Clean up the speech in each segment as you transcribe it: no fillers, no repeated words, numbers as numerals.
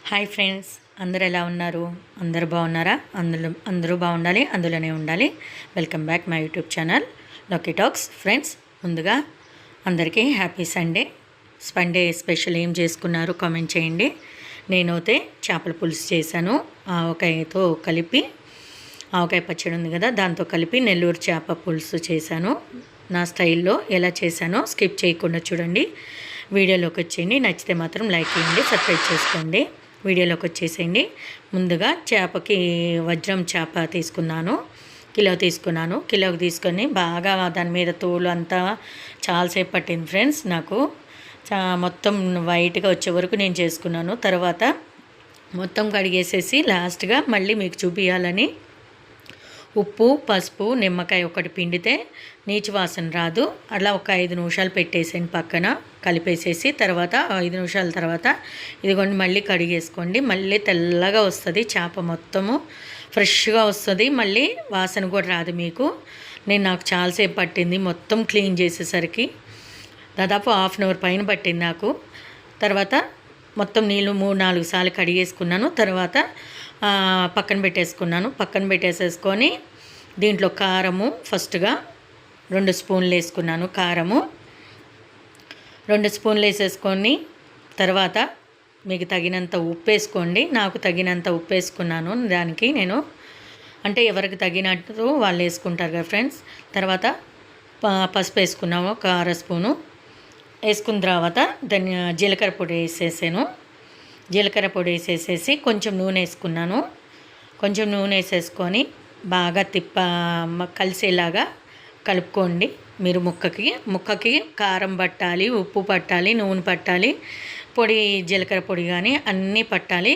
Hi friends, అందరు ఎలా ఉన్నారు? అందరూ బాగున్నారా? అందరూ బాగుండాలి, అందులోనే ఉండాలి. Welcome back my YouTube channel lucky talks. Friends, ముందుగా అందరికీ హ్యాపీ సండే. సండే స్పెషల్ ఏం చేసుకున్నారు కామెంట్ చేయండి. నేనైతే చేపల పులుసు చేశాను. ఆవకాయతో కలిపి, ఆవకాయ పచ్చడి ఉంది కదా, దాంతో కలిపి నెల్లూరు చేప పులుసు చేశాను. నా స్టైల్లో ఎలా చేశానో స్కిప్ చేయకుండా చూడండి. వీడియోలోకి వచ్చేయండి. నచ్చితే మాత్రం లైక్ చేయండి, సబ్స్క్రైబ్ చేసుకోండి. వీడియోలోకి వచ్చేసేయండి. ముందుగా చేపకి వజ్రం చేప తీసుకున్నాను. కిలోకి తీసుకొని బాగా దాని మీద తోలు అంతా చాలాసేపు పట్టింది ఫ్రెండ్స్. నాకు మొత్తం వైట్గా వచ్చే వరకు నేను చేసుకున్నాను. తర్వాత మొత్తం కడిగేసేసి లాస్ట్గా మళ్ళీ మీకు చూపించాలని ఉప్పు, పసుపు, నిమ్మకాయ ఒకటి పిండితే నీచు వాసన రాదు. అలా ఒక 5 నిమిషాలు పెట్టేసేయండి పక్కన కలిపేసేసి. తర్వాత 5 నిమిషాల తర్వాత ఇదిగోండి మళ్ళీ కడిగేసుకోండి. మళ్ళీ తెల్లగా వస్తుంది చేప, మొత్తము ఫ్రెష్గా వస్తుంది. మళ్ళీ వాసన కూడా రాదు మీకు. నాకు చాలాసేపు పట్టింది మొత్తం క్లీన్ చేసేసరికి. దాదాపు ½ గంట పైన పట్టింది నాకు. తర్వాత మొత్తం నీళ్ళు 3-4 సార్లు కడిగేసుకున్నాను. తర్వాత పక్కన పెట్టేసేసుకొని దీంట్లో కారము ఫస్ట్గా 2 స్పూన్లు వేసుకున్నాను. కారము 2 స్పూన్లు వేసేసుకొని తర్వాత మీకు తగినంత ఉప్పు వేసుకోండి. నాకు తగినంత ఉప్పు వేసుకున్నాను. దానికి నేను అంటే ఎవరికి తగినట్టు వాళ్ళు వేసుకుంటారు కదా ఫ్రెండ్స్. తర్వాత పసుపు వేసుకున్నాము ఒక 1/2 స్పూను. వేసుకున్న తర్వాత జీలకర్ర పొడి వేసేసాను. జీలకర్ర పొడి వేసేసేసి కొంచెం నూనె వేసుకున్నాను. కొంచెం నూనె వేసేసుకొని బాగా కలిసేలాగా కలుపుకోండి. మీరు ముక్కకి కారం పట్టాలి, ఉప్పు పట్టాలి, నూనె పట్టాలి, పొడి జీలకర్ర పొడి కానీ అన్నీ పట్టాలి.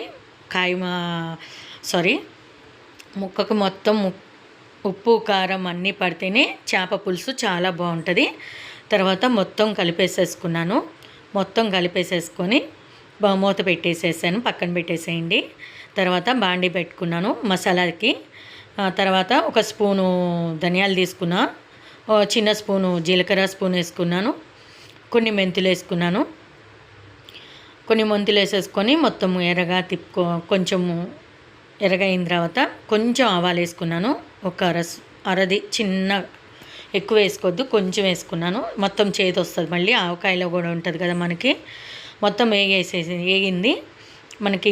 ముక్కకు మొత్తం ఉప్పు కారం అన్నీ పడితేనే చేప పులుసు చాలా బాగుంటుంది. తర్వాత మొత్తం కలిపేసేసుకున్నాను. మొత్తం కలిపేసేసుకొని మూత పెట్టేసేసాను, పక్కన పెట్టేసేయండి. తర్వాత బాండీ పెట్టుకున్నాను మసాలాకి. తర్వాత ఒక స్పూను ధనియాలు తీసుకున్నా, చిన్న స్పూను జీలకర్ర స్పూన్ వేసుకున్నాను, కొన్ని మెంతులు వేసుకున్నాను. కొన్ని మెంతులు వేసేసుకొని మొత్తం ఎర్రగా కొంచెము ఎర్రగా అయిన తర్వాత కొంచెం ఆవాలు వేసుకున్నాను. ఒక అరది చిన్న, ఎక్కువ వేసుకోవద్దు, కొంచెం వేసుకున్నాను. మొత్తం చేదు వస్తుంది మళ్ళీ, ఆవకాయలో కూడా ఉంటుంది కదా మనకి. మొత్తం వేగింది మనకి.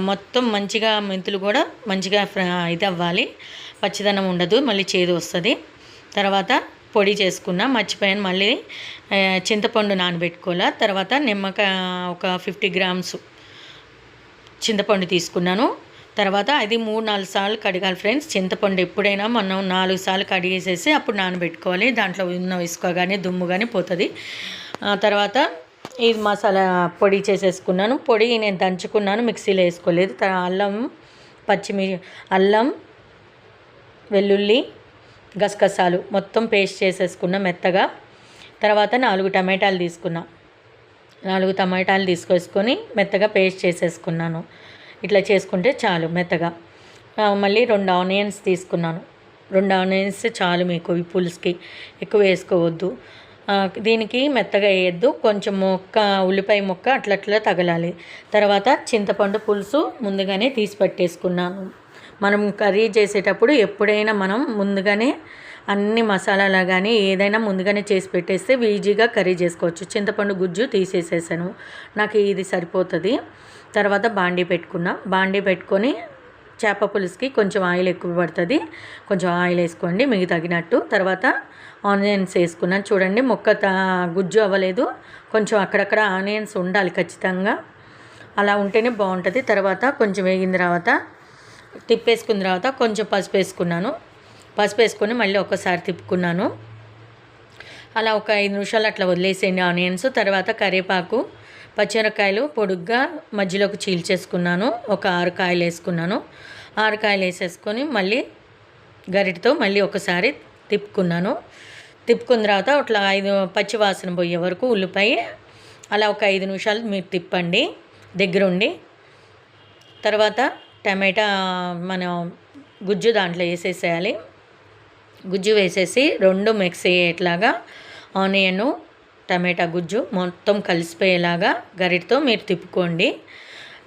మొత్తం మంచిగా మెంతులు కూడా మంచిగా ఇది అవ్వాలి, పచ్చిదనం ఉండదు, మళ్ళీ చేదు వస్తుంది. తర్వాత పొడి చేసుకున్నా, మర్చిపోయాను మళ్ళీ చింతపండు నానబెట్టుకోవాలా. తర్వాత నిమ్మకాయ ఒక 50 గ్రామ్స్ చింతపండు తీసుకున్నాను. తర్వాత అది 3-4 సార్లు కడగాలి ఫ్రెండ్స్. చింతపండు ఎప్పుడైనా మనం 4 సార్లు కడిగేసేసి అప్పుడు నానబెట్టుకోవాలి. దాంట్లో ఉన్న ఇసుక కానీ దుమ్ము కానీ పోతుంది. తర్వాత ఇది మసాలా పొడి చేసేసుకున్నాను. పొడి నేను దంచుకున్నాను, మిక్సీలో వేసుకోలేదు. అల్లం, వెల్లుల్లి, గసగసాలు మొత్తం పేస్ట్ చేసేసుకున్నా మెత్తగా. తర్వాత 4 టమాటాలు తీసుకున్నా. 4 టమాటాలు తీసుకొసుకొని మెత్తగా పేస్ట్ చేసేసుకున్నాను. ఇట్లా చేసుకుంటే చాలు మెత్తగా. మళ్ళీ 2 ఆనియన్స్ తీసుకున్నాను. 2 ఆనియన్స్ చాలు మీకు ఈ పులుసుకి, ఎక్కువ వేసుకోవద్దు. దీనికి మెత్తగా వేయద్దు, కొంచెం ఉల్లిపాయ ముక్క అట్లా తగలాలి. తర్వాత చింతపండు పులుసు ముందుగానే తీసి పెట్టేసుకున్నాను. మనం కర్రీ చేసేటప్పుడు ఎప్పుడైనా మనం ముందుగానే అన్ని మసాలాలు కానీ ఏదైనా ముందుగానే చేసి పెట్టేస్తే ఈజీగా కర్రీ చేసుకోవచ్చు. చింతపండు గుజ్జు తీసేసేసాను, నాకు ఇది సరిపోతుంది. తర్వాత బాండీ పెట్టుకొని చేప పులుసుకి కొంచెం ఆయిల్ ఎక్కువ పడుతుంది, కొంచెం ఆయిల్ వేసుకోండి మీకు తగినట్టు. తర్వాత ఆనియన్స్ వేసుకున్నాను. చూడండి గుజ్జు అవ్వలేదు, కొంచెం అక్కడక్కడ ఆనియన్స్ ఉండాలి ఖచ్చితంగా, అలా ఉంటేనే బాగుంటుంది. తర్వాత కొంచెం వేగిన తర్వాత తిప్పేసుకున్న తర్వాత కొంచెం పసుపు వేసుకున్నాను. పసుపు వేసుకొని మళ్ళీ ఒకసారి తిప్పుకున్నాను. అలా ఒక 5 నిమిషాలు అట్లా వదిలేసేయండి ఆనియన్స్. తర్వాత కరివేపాకు, పచ్చిమిరపకాయలు పొడుగ్గా మధ్యలోకి చీల్చేసుకున్నాను. ఒక 6 కాయలు వేసుకున్నాను. 6 కాయలు వేసేసుకొని మళ్ళీ గరిటతో మళ్ళీ ఒకసారి తిప్పుకున్నాను. తిప్పుకున్న తర్వాత అట్లా 5 పచ్చి వాసన పోయే వరకు ఉల్లిపాయ అలా ఒక 5 నిమిషాలు మీరు తిప్పండి దగ్గరుండి. తర్వాత టమాటా మనం గుజ్జు దాంట్లో వేసేసేయాలి. గుజ్జు వేసేసి 2 మిక్స్ అయ్యేట్లాగా ఆనియను టమాటా గుజ్జు మొత్తం కలిసిపోయేలాగా గరిటతో మీరు తిప్పుకోండి.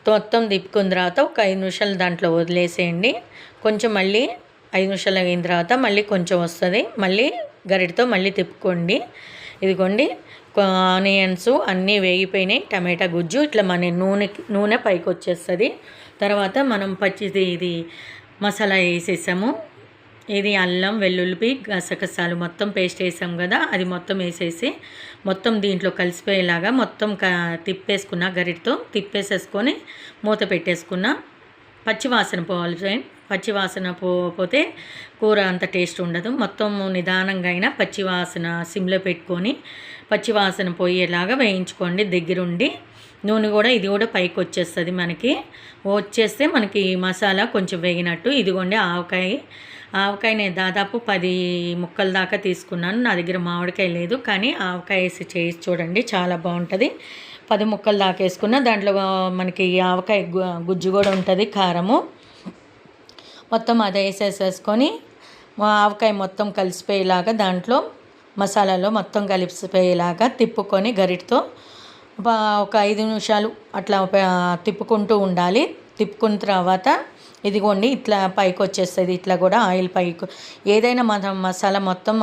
మొత్తం తిప్పుకున్న తర్వాత ఒక 5 నిమిషాలు దాంట్లో వదిలేసేయండి. కొంచెం మళ్ళీ 5 నిమిషాలు అయిన తర్వాత మళ్ళీ కొంచెం వస్తుంది, మళ్ళీ గరిటతో మళ్ళీ తిప్పుకోండి. ఇదిగోండి ఆనియన్స్ అన్నీ వేగిపోయినాయి, టమాటా గుజ్జు ఇట్లా మన నూనె పైకి వచ్చేస్తుంది. తర్వాత మనం ఇది మసాలా వేసేసాము. ఇది అల్లం వెల్లుల్లి గసగసాలు మొత్తం పేస్ట్ వేసాం కదా, అది మొత్తం వేసేసి మొత్తం దీంట్లో కలిసిపోయేలాగా మొత్తం తిప్పేసుకున్న గరిటతో తిప్పేసేసుకొని మూత పెట్టేసుకున్న. పచ్చివాసన పోవాలి ఫ్రెండ్, పచ్చివాసన పోతే కూర అంత టేస్ట్ ఉండదు. మొత్తం నిదానంగా అయినా పచ్చివాసన సిమ్లో పెట్టుకొని పచ్చివాసన పోయేలాగా వేయించుకోండి దగ్గరుండి. నూనె కూడా ఇది కూడా పైకి వచ్చేస్తుంది, మనకి వచ్చేస్తే మనకి మసాలా కొంచెం వేగినట్టు. ఇదిగోండి ఆవకాయ నేను దాదాపు 10 ముక్కల దాకా తీసుకున్నాను. నా దగ్గర మామిడికాయ లేదు, కానీ ఆవకాయ వేసి చేసి చూడండి, చాలా బాగుంటుంది. 10 ముక్కలు దాకా వేసుకున్న. దాంట్లో మనకి ఆవకాయ గుజ్జు కూడా ఉంటుంది, కారము మొత్తం అది వేసేసేసుకొని ఆవకాయ మొత్తం కలిసిపోయేలాగా దాంట్లో మసాలాలో మొత్తం కలిసిపోయేలాగా తిప్పుకొని గరిటతో ఒక 5 నిమిషాలు అట్లా తిప్పుకుంటూ ఉండాలి. తిప్పుకున్న తర్వాత ఇదిగోండి ఇట్లా పైకి వచ్చేస్తుంది. ఇట్లా కూడా ఆయిల్ పైకి, ఏదైనా మనం మసాలా మొత్తం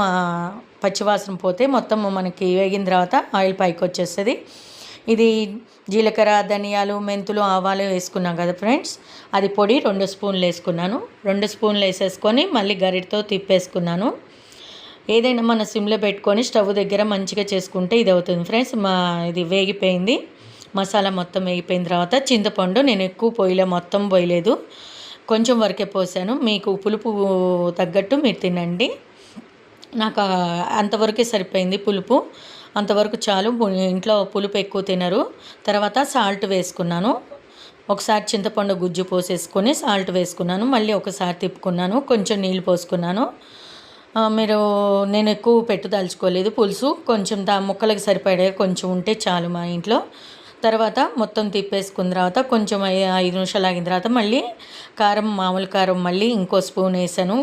పచ్చివాసన పోతే మొత్తం మనకి వేగిన తర్వాత ఆయిల్ పైకి వచ్చేస్తుంది. ఇది జీలకర్ర, ధనియాలు, మెంతులు, ఆవాలు వేసుకున్నాం కదా ఫ్రెండ్స్, అది పొడి 2 స్పూన్లు వేసుకున్నాను. 2 స్పూన్లు వేసేసుకొని మళ్ళీ గరిటతో తిప్పేసుకున్నాను. ఏదైనా మన సిమ్లో పెట్టుకొని స్టవ్ దగ్గర మంచిగా చేసుకుంటే ఇది అవుతుంది ఫ్రెండ్స్. ఇది వేగిపోయింది, మసాలా మొత్తం వేగిపోయిన తర్వాత చింతపండు నేను ఎక్కువ పొయ్యిలో మొత్తం పోయలేదు, కొంచెం వరకే పోసాను. మీకు పులుపు తగ్గట్టు మీరు తినండి. నాకు అంతవరకే సరిపోయింది పులుపు, అంతవరకు చాలు. ఇంట్లో పులుపు ఎక్కువ తినరు. తర్వాత సాల్ట్ వేసుకున్నాను. ఒకసారి చింతపండు గుజ్జు పోసేసుకొని సాల్ట్ వేసుకున్నాను, మళ్ళీ ఒకసారి తిప్పుకున్నాను, కొంచెం నీళ్ళు పోసుకున్నాను. నేను ఎక్కువ పెట్టుదలుచుకోలేదు పులుసు, కొంచెం ముక్కలకి సరిపడే కొంచెం ఉంటే చాలు మా ఇంట్లో. తర్వాత మొత్తం తిప్పేసుకున్న తర్వాత కొంచెం 5 నిమిషాలు ఆగిన తర్వాత మళ్ళీ కారం, మామూలు కారం మళ్ళీ ఇంకో స్పూన్ వేసాను.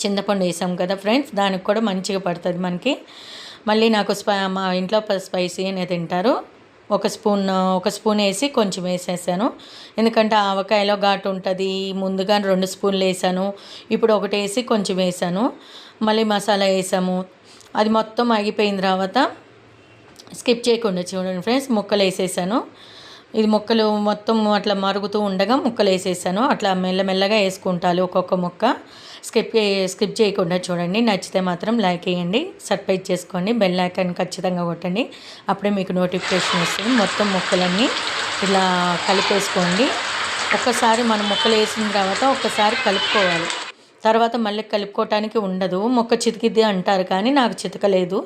చింతపండు వేసాం కదా ఫ్రెండ్స్, దానికి కూడా మంచిగా పడుతుంది మనకి. మళ్ళీ నాకు మా ఇంట్లో స్పైసీ అనే తింటారు. ఒక స్పూన్ వేసి కొంచెం వేసేసాను, ఎందుకంటే ఆవకాయలో ఘాటు ఉంటుంది. ముందుగా 2 స్పూన్లు వేసాను, ఇప్పుడు ఒకటి వేసి కొంచెం వేసాను. మళ్ళీ మసాలా వేసాము. అది మొత్తం ఆగిపోయిన తర్వాత స్కిప్ చేయకుండా చూడండి ఫ్రెండ్స్, ముక్కలు వేసేసాను. ఇది ముక్కలు మొత్తం అట్లా మరుగుతూ ఉండగా ముక్కలు వేసేసాను. అట్లా మెల్లమెల్లగా వేసుకుంటాను ఒక్కొక్క ముక్క. స్కిప్ చేయకుండా చూడండి. నచ్చితే మాత్రం లైక్ వేయండి, సబ్స్క్రైబ్ చేసుకోండి, బెల్ ఐకాన్ ఖచ్చితంగా కొట్టండి, అప్పుడే మీకు నోటిఫికేషన్ వస్తుంది. మొత్తం ముక్కలన్నీ ఇలా కలిపేసుకోండి. ఒక్కసారి మనం ముక్కలు వేసిన తర్వాత ఒక్కసారి కలుపుకోవాలి, తర్వాత మళ్ళీ కలుపుకోవటానికి ఉండదు. మొక్క చితికిద్ది అంటారు, కానీ నాకు చితకలేదు.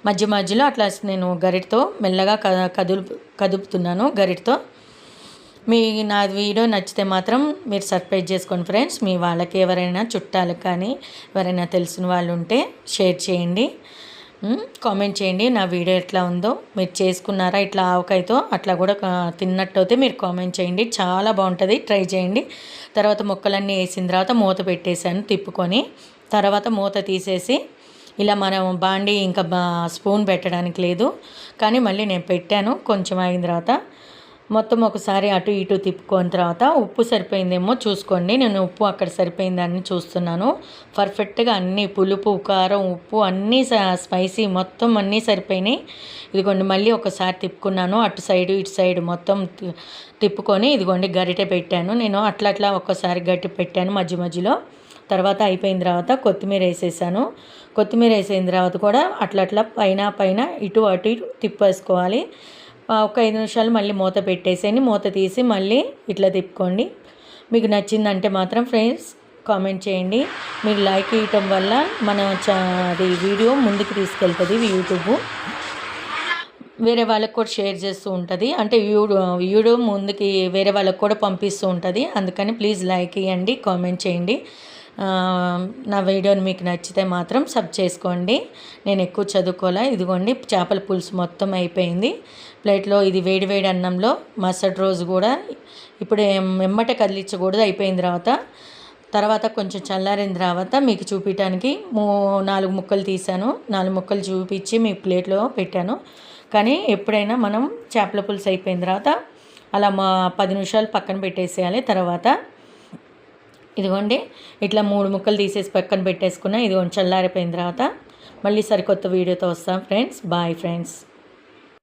మధ్య మధ్యలో అట్లా నేను గరిటతో మెల్లగా కదుపుతున్నాను గరిటతో. నా వీడియో నచ్చితే మాత్రం మీరు సబ్స్క్రైబ్ చేసుకోండి ఫ్రెండ్స్. మీ వాళ్ళకి ఎవరైనా చుట్టాలకు కానీ ఎవరైనా తెలిసిన వాళ్ళు ఉంటే షేర్ చేయండి, కామెంట్ చేయండి నా వీడియో ఎట్లా ఉందో. మీరు చేసుకున్నారా ఇట్లా ఆవకాయతో, అట్లా కూడా తిన్నట్టయితే మీరు కామెంట్ చేయండి, చాలా బాగుంటుంది, ట్రై చేయండి. తర్వాత ముక్కలన్నీ వేసిన తర్వాత మూత పెట్టేశాను తిప్పుకొని. తర్వాత మూత తీసేసి ఇలా మనం బాండి ఇంకా స్పూన్ పెట్టడానికి లేదు, కానీ మళ్ళీ నేను పెట్టాను. కొంచెం అయిన తర్వాత మొత్తం ఒకసారి అటు ఇటు తిప్పుకున్న తర్వాత ఉప్పు సరిపోయిందేమో చూసుకోండి. నేను ఉప్పు అక్కడ సరిపోయిందని చూస్తున్నాను. పర్ఫెక్ట్గా అన్నీ పులుపు, కారం, ఉప్పు అన్నీ స్పైసీ మొత్తం అన్నీ సరిపోయినాయి. ఇదిగోండి మళ్ళీ ఒకసారి తిప్పుకున్నాను, అటు సైడు ఇటు సైడు మొత్తం తిప్పుకొని ఇదిగోండి గరిటె పెట్టాను. నేను అట్లా ఒక్కసారి గట్టి పెట్టాను మధ్య మధ్యలో. తర్వాత అయిపోయిన తర్వాత కొత్తిమీర వేసేసాను. కొత్తిమీర వేసిన తర్వాత కూడా అట్లా పైన ఇటు అటు తిప్పేసుకోవాలి. ఒక 5 నిమిషాలు మళ్ళీ మూత పెట్టేసేయండి. మూత తీసి మళ్ళీ ఇట్లా తిప్పుకోండి. మీకు నచ్చిందంటే మాత్రం ఫ్రెండ్స్ కామెంట్ చేయండి. మీరు లైక్ ఇవ్వటం వల్ల మన అది వీడియో ముందుకు తీసుకెళ్తుంది యూట్యూబ్, వేరే వాళ్ళకి కూడా షేర్ చేస్తూ ఉంటుంది. అంటే వీడియో ముందుకి వేరే వాళ్ళకి కూడా పంపిస్తూ ఉంటుంది. అందుకని ప్లీజ్ లైక్ ఇవ్వండి, కామెంట్ చేయండి. నా వీడియోని మీకు నచ్చితే మాత్రం సబ్ చేసుకోండి. నేను ఎక్కువ చదువుకోలే. ఇదిగోండి చేపల పులుసు మొత్తం అయిపోయింది ప్లేట్లో. ఇది వేడి అన్నంలో మరుసటి రోజు కూడా ఇప్పుడు ఎమ్మటే కదిలించకూడదు. అయిపోయిన తర్వాత కొంచెం చల్లారిన తర్వాత మీకు చూపించడానికి 4 ముక్కలు తీసాను. 4 ముక్కలు చూపించి మీ ప్లేట్లో పెట్టాను. కానీ ఎప్పుడైనా మనం చేపల పులుసు అయిపోయిన తర్వాత అలా 10 నిమిషాలు పక్కన పెట్టేసేయాలి. తర్వాత ఇదిగోండి ఇట్లా 3 ముక్కలు తీసేసి పక్కన పెట్టేసుకున్నా. ఇదిగోండి చల్లారిపోయిన తర్వాత మళ్ళీ సరికొత్త వీడియోతో వస్తాం ఫ్రెండ్స్. Bye friends.